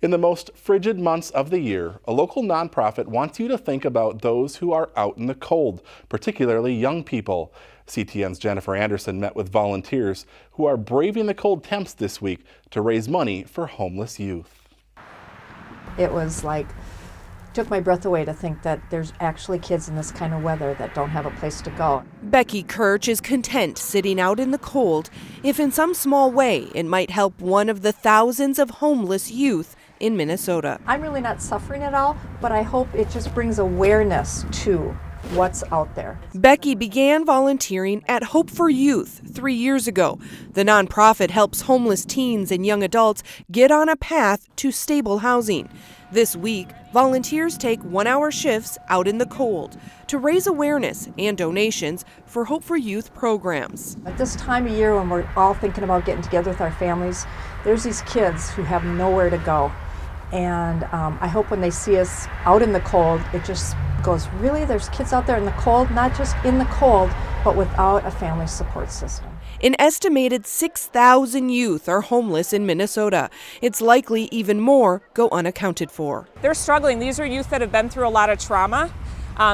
In the most frigid months of the year, a local nonprofit wants you to think about those who are out in the cold, particularly young people. CTN's Jennifer Anderson met with volunteers who are braving the cold temps this week to raise money for homeless youth. It was like, took my breath away to think that there's actually kids in this kind of weather that don't have a place to go. Becky Kirch is content sitting out in the cold if in some small way it might help one of the thousands of homeless youth in Minnesota. I'm really not suffering at all, but I hope it just brings awareness to what's out there. Becky began volunteering at Hope for Youth 3 years ago. The nonprofit helps homeless teens and young adults get on a path to stable housing. This week, volunteers take 1-hour shifts out in the cold to raise awareness and donations for Hope for Youth programs. At this time of year when we're all thinking about getting together with our families, there's these kids who have nowhere to go. And I hope when they see us out in the cold, it just goes, really? There's kids out there in the cold, not just in the cold, but without a family support system. An estimated 6,000 youth are homeless in Minnesota. It's likely even more go unaccounted for. They're struggling. These are youth that have been through a lot of trauma.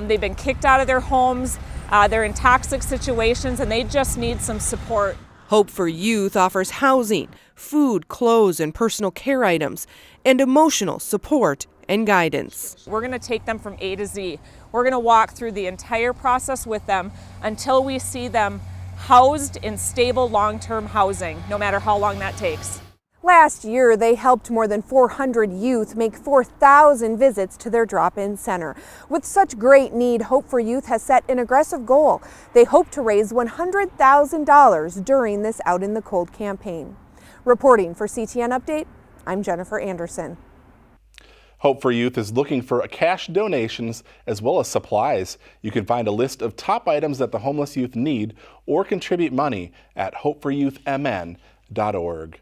They've been kicked out of their homes. They're in toxic situations, and they just need some support. Hope for Youth offers housing, food, clothes, and personal care items, and emotional support and guidance. We're going to take them from A to Z. We're going to walk through the entire process with them until we see them housed in stable long-term housing, no matter how long that takes. Last year, they helped more than 400 youth make 4,000 visits to their drop-in center. With such great need, Hope for Youth has set an aggressive goal. They hope to raise $100,000 during this Out in the Cold campaign. Reporting for CTN Update, I'm Jennifer Anderson. Hope for Youth is looking for cash donations as well as supplies. You can find a list of top items that the homeless youth need or contribute money at hopeforyouthmn.org.